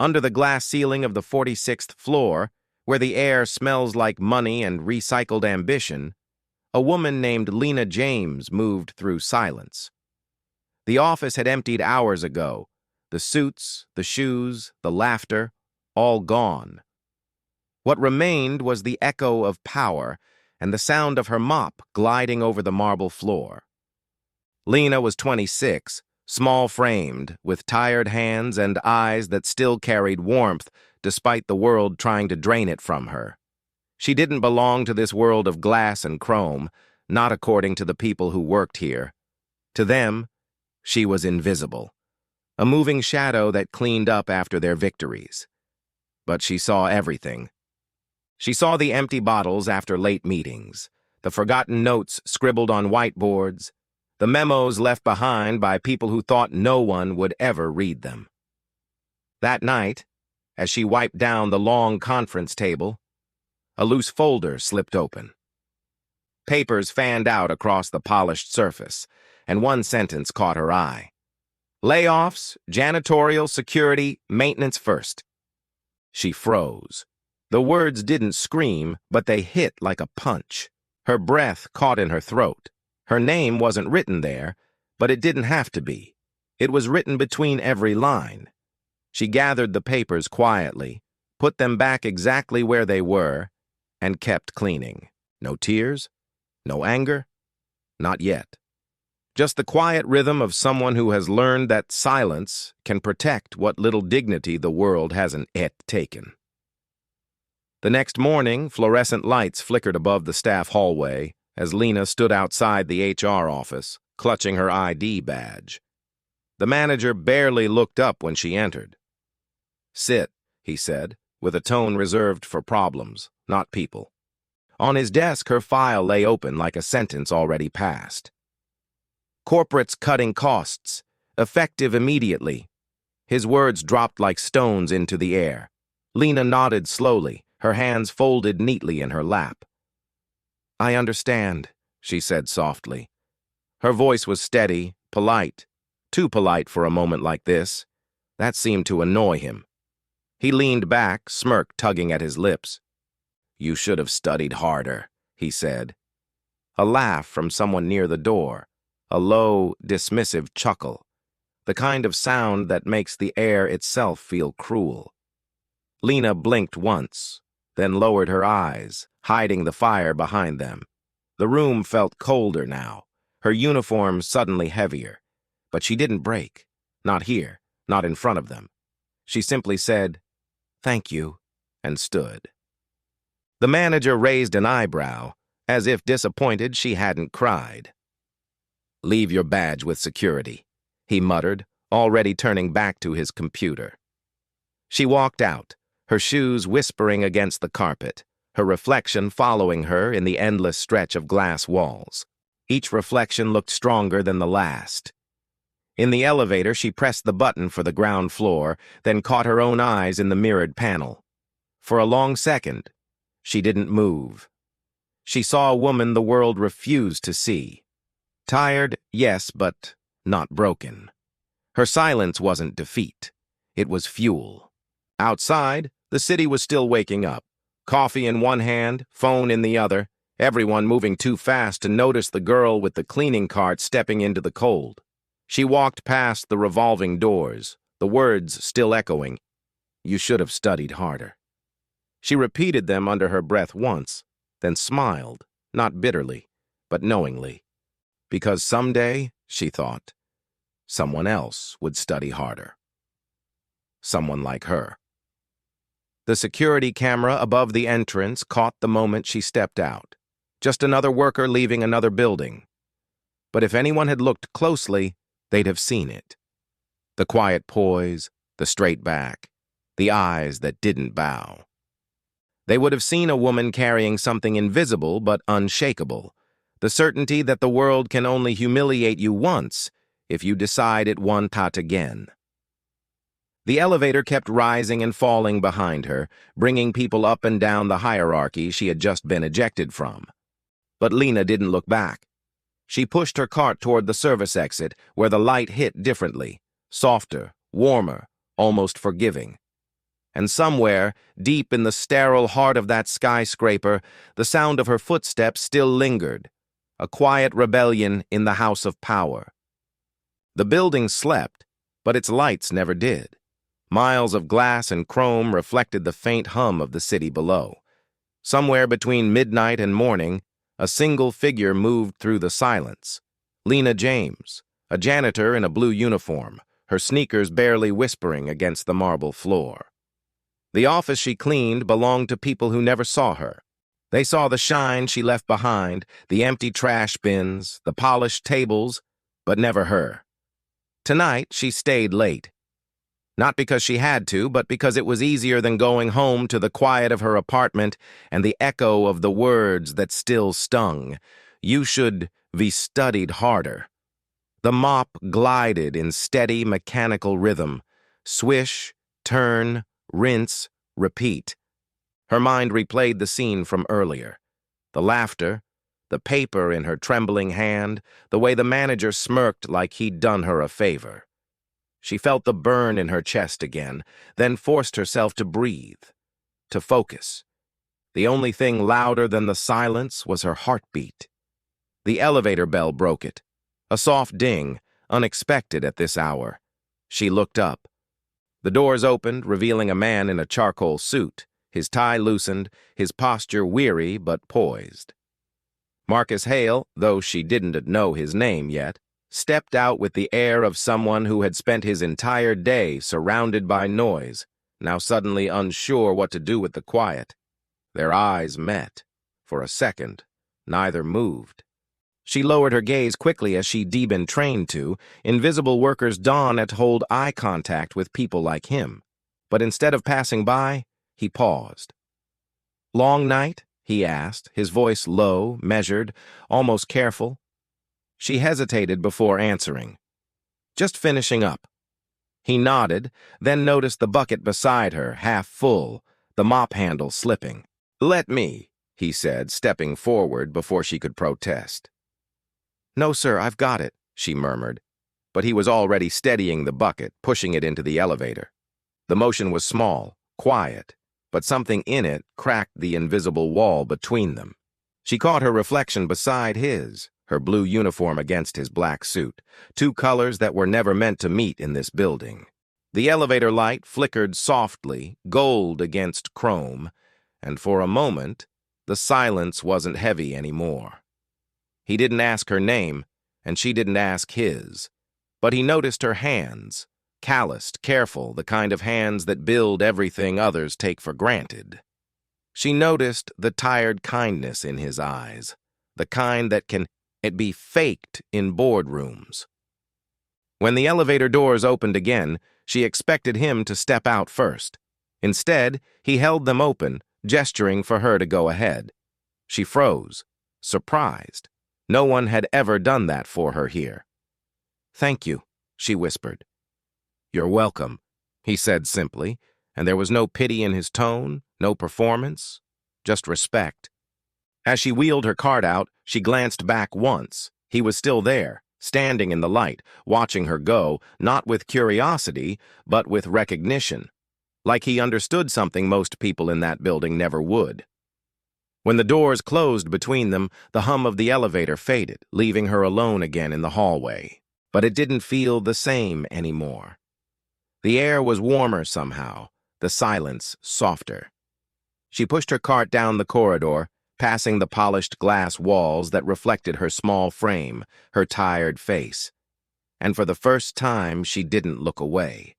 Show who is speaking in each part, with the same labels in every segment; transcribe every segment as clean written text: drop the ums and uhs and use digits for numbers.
Speaker 1: Under the glass ceiling of the 46th floor, where the air smells like money and recycled ambition, a woman named Lena James moved through silence. The office had emptied hours ago, the suits, the shoes, the laughter, all gone. What remained was the echo of power and the sound of her mop gliding over the marble floor. Lena was 26, small-framed, with tired hands and eyes that still carried warmth despite the world trying to drain it from her. She didn't belong to this world of glass and chrome, not according to the people who worked here. To them, she was invisible, a moving shadow that cleaned up after their victories. But she saw everything. She saw the empty bottles after late meetings, the forgotten notes scribbled on whiteboards, the memos left behind by people who thought no one would ever read them. That night, as she wiped down the long conference table, a loose folder slipped open. Papers fanned out across the polished surface, and one sentence caught her eye. Layoffs, janitorial, security, maintenance first. She froze. The words didn't scream, but they hit like a punch. Her breath caught in her throat. Her name wasn't written there, but it didn't have to be. It was written between every line. She gathered the papers quietly, put them back exactly where they were, and kept cleaning. No tears, no anger, not yet. Just the quiet rhythm of someone who has learned that silence can protect what little dignity the world hasn't yet taken. The next morning, fluorescent lights flickered above the staff hallway as Lena stood outside the HR office, clutching her ID badge. The manager barely looked up when she entered. "Sit," he said, with a tone reserved for problems, not people. On his desk, her file lay open like a sentence already passed. "Corporates cutting costs, effective immediately." His words dropped like stones into the air. Lena nodded slowly, her hands folded neatly in her lap. "I understand," she said softly. Her voice was steady, polite, too polite for a moment like this. That seemed to annoy him. He leaned back, smirk tugging at his lips. "You should have studied harder," he said. A laugh from someone near the door, a low, dismissive chuckle, the kind of sound that makes the air itself feel cruel. Lena blinked once, then lowered her eyes, hiding the fire behind them. The room felt colder now, her uniform suddenly heavier. But she didn't break. Not here, not in front of them. She simply said, "Thank you," and stood. The manager raised an eyebrow, as if disappointed she hadn't cried. "Leave your badge with security," he muttered, already turning back to his computer. She walked out, her shoes whispering against the carpet, her reflection following her in the endless stretch of glass walls. Each reflection looked stronger than the last. In the elevator, she pressed the button for the ground floor, then caught her own eyes in the mirrored panel. For a long second, she didn't move. She saw a woman the world refused to see. Tired, yes, but not broken. Her silence wasn't defeat. It was fuel. Outside, the city was still waking up. Coffee in one hand, phone in the other, everyone moving too fast to notice the girl with the cleaning cart stepping into the cold. She walked past the revolving doors, the words still echoing, "You should have studied harder." She repeated them under her breath once, then smiled, not bitterly, but knowingly. Because someday, she thought, someone else would study harder. Someone like her. The security camera above the entrance caught the moment she stepped out. Just another worker leaving another building. But if anyone had looked closely, they'd have seen it. The quiet poise, the straight back, the eyes that didn't bow. They would have seen a woman carrying something invisible but unshakable, the certainty that the world can only humiliate you once if you decide it won't again. The elevator kept rising and falling behind her, bringing people up and down the hierarchy she had just been ejected from. But Lena didn't look back. She pushed her cart toward the service exit, where the light hit differently, softer, warmer, almost forgiving. And somewhere, deep in the sterile heart of that skyscraper, the sound of her footsteps still lingered, a quiet rebellion in the house of power. The building slept, but its lights never did. Miles of glass and chrome reflected the faint hum of the city below. Somewhere between midnight and morning, a single figure moved through the silence. Lena James, a janitor in a blue uniform, her sneakers barely whispering against the marble floor. The office she cleaned belonged to people who never saw her. They saw the shine she left behind, the empty trash bins, the polished tables, but never her. Tonight, she stayed late. Not because she had to, but because it was easier than going home to the quiet of her apartment and the echo of the words that still stung. You should be studied harder. The mop glided in steady mechanical rhythm. Swish, turn, rinse, repeat. Her mind replayed the scene from earlier. The laughter, the paper in her trembling hand, the way the manager smirked like he'd done her a favor. She felt the burn in her chest again, then forced herself to breathe, to focus. The only thing louder than the silence was her heartbeat. The elevator bell broke it. A soft ding, unexpected at this hour. She looked up. The doors opened, revealing a man in a charcoal suit, his tie loosened, his posture weary but poised. Marcus Hale, though she didn't know his name yet, stepped out with the air of someone who had spent his entire day surrounded by noise, now suddenly unsure what to do with the quiet. Their eyes met. For a second, neither moved. She lowered her gaze quickly as she'd been trained to. Invisible workers don at hold eye contact with people like him. But instead of passing by, he paused. "Long night?" he asked, his voice low, measured, almost careful. She hesitated before answering. "Just finishing up." He nodded, then noticed the bucket beside her, half full, the mop handle slipping. "Let me," he said, stepping forward before she could protest. "No, sir, I've got it," she murmured. But he was already steadying the bucket, pushing it into the elevator. The motion was small, quiet, but something in it cracked the invisible wall between them. She caught her reflection beside his, her blue uniform against his black suit, two colors that were never meant to meet in this building. The elevator light flickered softly, gold against chrome, and for a moment, the silence wasn't heavy anymore. He didn't ask her name, and she didn't ask his, but he noticed her hands, calloused, careful, the kind of hands that build everything others take for granted. She noticed the tired kindness in his eyes, the kind that can be faked in boardrooms. When the elevator doors opened again, she expected him to step out first. Instead, he held them open, gesturing for her to go ahead. She froze, surprised. No one had ever done that for her here. "Thank you," she whispered. "You're welcome," he said simply, and there was no pity in his tone, no performance, just respect. As she wheeled her cart out, she glanced back once. He was still there, standing in the light, watching her go, not with curiosity, but with recognition, like he understood something most people in that building never would. When the doors closed between them, the hum of the elevator faded, leaving her alone again in the hallway. But it didn't feel the same anymore. The air was warmer somehow, the silence softer. She pushed her cart down the corridor, passing the polished glass walls that reflected her small frame, her tired face. And for the first time, she didn't look away.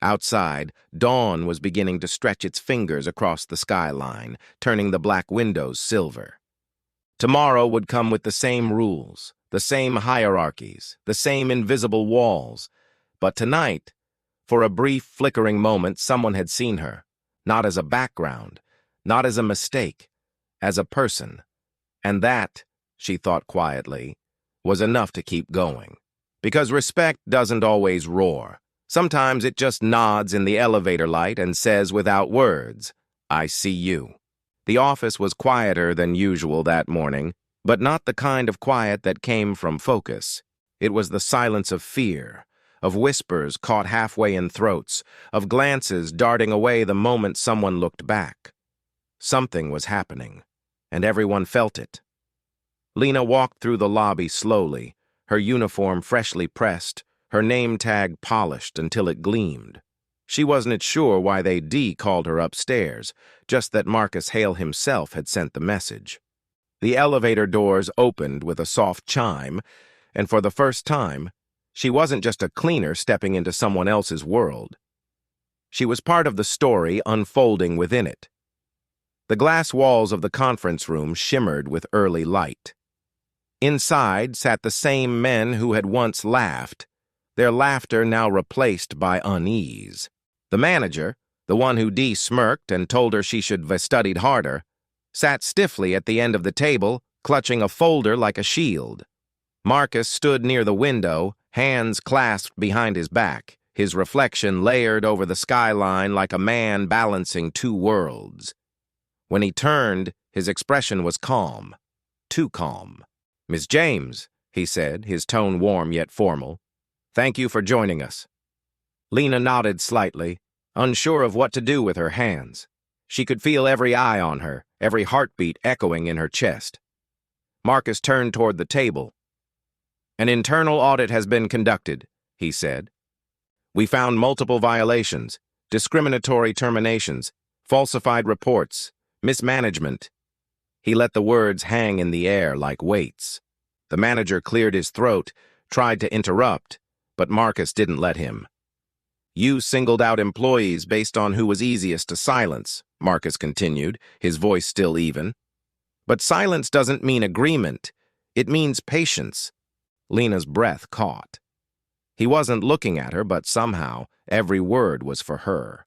Speaker 1: Outside, dawn was beginning to stretch its fingers across the skyline, turning the black windows silver. Tomorrow would come with the same rules, the same hierarchies, the same invisible walls. But tonight, for a brief, flickering moment, someone had seen her, not as a background, not as a mistake, as a person. And that, she thought quietly, was enough to keep going. Because respect doesn't always roar. Sometimes it just nods in the elevator light and says without words, "I see you." The office was quieter than usual that morning, but not the kind of quiet that came from focus. It was the silence of fear, of whispers caught halfway in throats, of glances darting away the moment someone looked back. Something was happening, and everyone felt it. Lena walked through the lobby slowly, her uniform freshly pressed, her name tag polished until it gleamed. She wasn't sure why they called her upstairs, just that Marcus Hale himself had sent the message. The elevator doors opened with a soft chime, and for the first time, she wasn't just a cleaner stepping into someone else's world. She was part of the story unfolding within it. The glass walls of the conference room shimmered with early light. Inside sat the same men who had once laughed, their laughter now replaced by unease. The manager, the one who smirked and told her she should have studied harder, sat stiffly at the end of the table, clutching a folder like a shield. Marcus stood near the window, hands clasped behind his back, his reflection layered over the skyline like a man balancing two worlds. When he turned, his expression was calm, too calm. "Miss James," he said, his tone warm yet formal, "thank you for joining us." Lena nodded slightly, unsure of what to do with her hands. She could feel every eye on her, every heartbeat echoing in her chest. Marcus turned toward the table. "An internal audit has been conducted," he said. "We found multiple violations, discriminatory terminations, falsified reports, mismanagement." He let the words hang in the air like weights. The manager cleared his throat, tried to interrupt, but Marcus didn't let him. "You singled out employees based on who was easiest to silence," Marcus continued, his voice still even. "But silence doesn't mean agreement. It means patience." Lena's breath caught. He wasn't looking at her, but somehow every word was for her.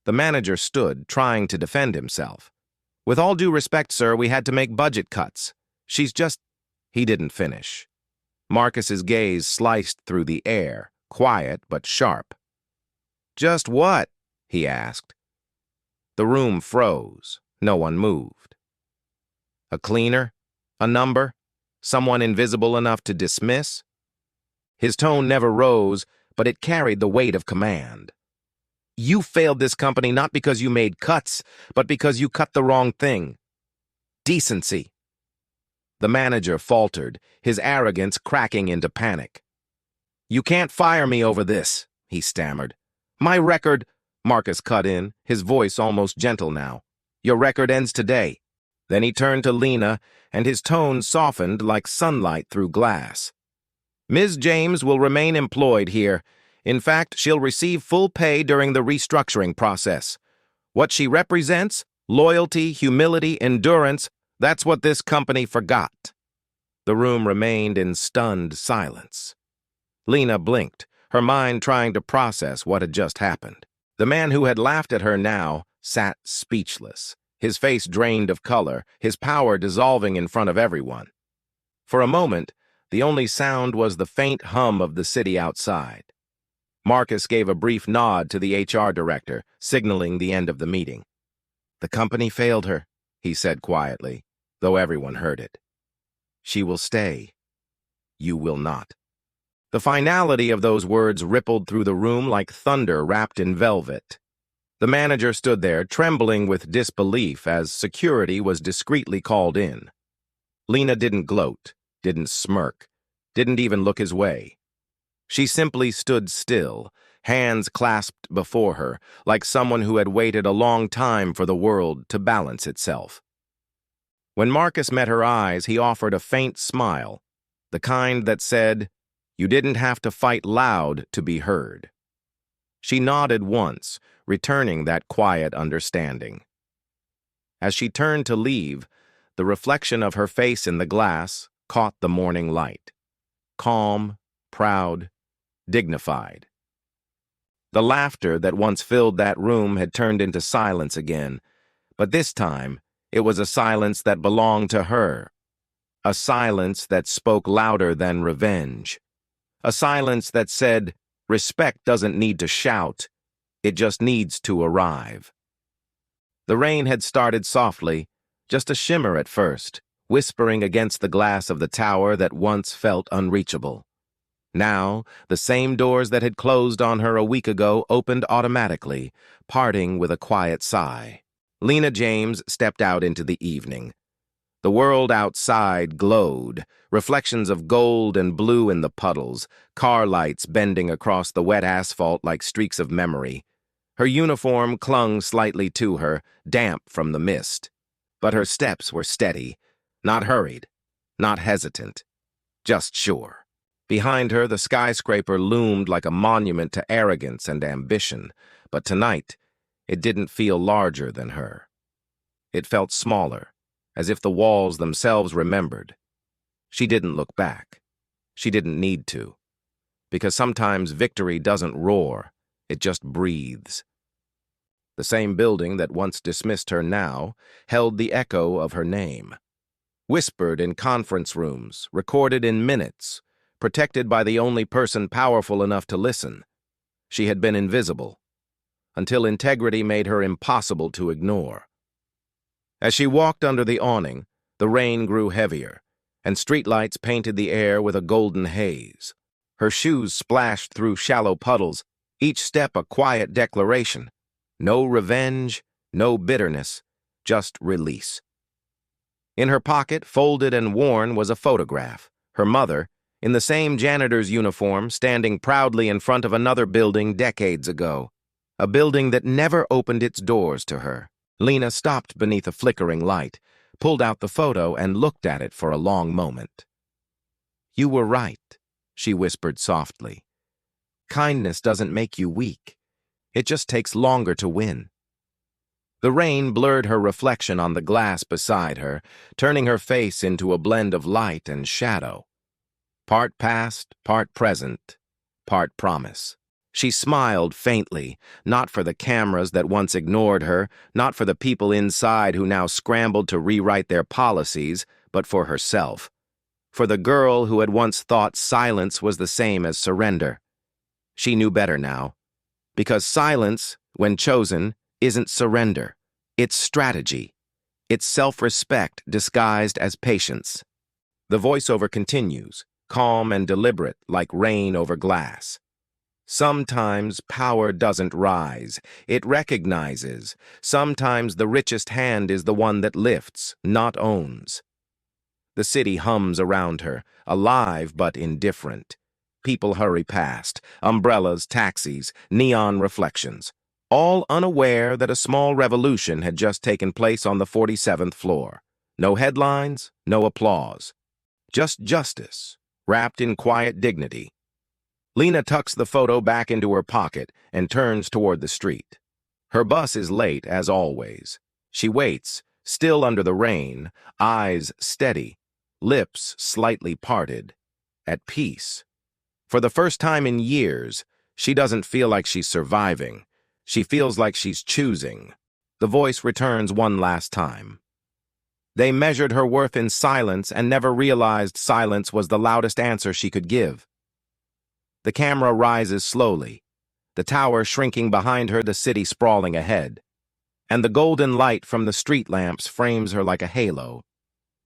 Speaker 1: The manager stood, trying to defend himself. "With all due respect, sir, we had to make budget cuts. She's just—" He didn't finish. Marcus's gaze sliced through the air, quiet but sharp. "Just what?" he asked. The room froze. No one moved. A cleaner? A number? Someone invisible enough to dismiss? His tone never rose, but it carried the weight of command. "You failed this company not because you made cuts, but because you cut the wrong thing. Decency." The manager faltered, his arrogance cracking into panic. "You can't fire me over this," he stammered. "My record—" Marcus cut in, his voice almost gentle now. "Your record ends today." Then he turned to Lena, and his tone softened like sunlight through glass. "Ms. James will remain employed here. In fact, she'll receive full pay during the restructuring process. What she represents, loyalty, humility, endurance, that's what this company forgot." The room remained in stunned silence. Lena blinked, her mind trying to process what had just happened. The man who had laughed at her now sat speechless, his face drained of color, his power dissolving in front of everyone. For a moment, the only sound was the faint hum of the city outside. Marcus gave a brief nod to the HR director, signaling the end of the meeting. "The company failed her," he said quietly, though everyone heard it. "She will stay. You will not." The finality of those words rippled through the room like thunder wrapped in velvet. The manager stood there, trembling with disbelief as security was discreetly called in. Lena didn't gloat, didn't smirk, didn't even look his way. She simply stood still, hands clasped before her, like someone who had waited a long time for the world to balance itself. When Marcus met her eyes, he offered a faint smile, the kind that said, "You didn't have to fight loud to be heard." She nodded once, returning that quiet understanding. As she turned to leave, the reflection of her face in the glass caught the morning light. Calm, proud, dignified. The laughter that once filled that room had turned into silence again, but this time it was a silence that belonged to her, a silence that spoke louder than revenge, a silence that said, respect doesn't need to shout, it just needs to arrive. The rain had started softly, just a shimmer at first, whispering against the glass of the tower that once felt unreachable. Now, the same doors that had closed on her a week ago opened automatically, parting with a quiet sigh. Lena James stepped out into the evening. The world outside glowed, reflections of gold and blue in the puddles, car lights bending across the wet asphalt like streaks of memory. Her uniform clung slightly to her, damp from the mist. But her steps were steady, not hurried, not hesitant, just sure. Behind her, the skyscraper loomed like a monument to arrogance and ambition, but tonight, it didn't feel larger than her. It felt smaller, as if the walls themselves remembered. She didn't look back. She didn't need to. Because sometimes victory doesn't roar, it just breathes. The same building that once dismissed her now held the echo of her name. Whispered in conference rooms, recorded in minutes, protected by the only person powerful enough to listen. She had been invisible, until integrity made her impossible to ignore. As she walked under the awning, the rain grew heavier, and streetlights painted the air with a golden haze. Her shoes splashed through shallow puddles, each step a quiet declaration. No revenge, no bitterness, just release. In her pocket, folded and worn, was a photograph. Her mother, in the same janitor's uniform, standing proudly in front of another building decades ago. A building that never opened its doors to her. Lena stopped beneath a flickering light, pulled out the photo, and looked at it for a long moment. "You were right," she whispered softly. "Kindness doesn't make you weak. It just takes longer to win." The rain blurred her reflection on the glass beside her, turning her face into a blend of light and shadow. Part past, part present, part promise. She smiled faintly, not for the cameras that once ignored her, not for the people inside who now scrambled to rewrite their policies, but for herself. For the girl who had once thought silence was the same as surrender. She knew better now. Because silence, when chosen, isn't surrender. It's strategy. It's self-respect disguised as patience. The voiceover continues, calm and deliberate, like rain over glass. Sometimes power doesn't rise, it recognizes. Sometimes the richest hand is the one that lifts, not owns. The city hums around her, alive but indifferent. People hurry past, umbrellas, taxis, neon reflections, all unaware that a small revolution had just taken place on the 47th floor. No headlines, no applause. Just justice, wrapped in quiet dignity. Lena tucks the photo back into her pocket and turns toward the street. Her bus is late, as always. She waits, still under the rain, eyes steady, lips slightly parted, at peace. For the first time in years, she doesn't feel like she's surviving. She feels like she's choosing. The voice returns one last time. They measured her worth in silence and never realized silence was the loudest answer she could give. The camera rises slowly, the tower shrinking behind her, the city sprawling ahead. And the golden light from the street lamps frames her like a halo.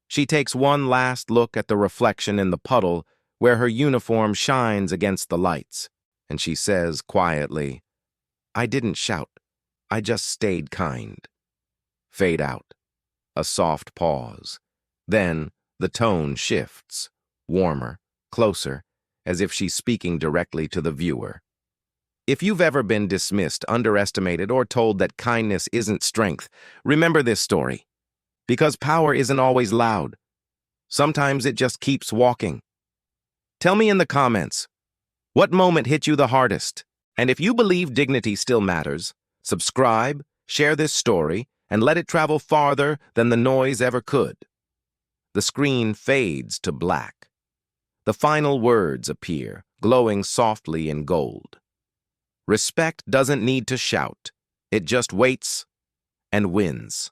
Speaker 1: She takes one last look at the reflection in the puddle where her uniform shines against the lights, and she says quietly, "I didn't shout, I just stayed kind." Fade out. A soft pause. Then the tone shifts, warmer, closer, as if she's speaking directly to the viewer. If you've ever been dismissed, underestimated, or told that kindness isn't strength, remember this story. Because power isn't always loud. Sometimes it just keeps walking. Tell me in the comments, what moment hit you the hardest? And if you believe dignity still matters, subscribe, share this story, and let it travel farther than the noise ever could. The screen fades to black. The final words appear, glowing softly in gold. Respect doesn't need to shout. It just waits and wins.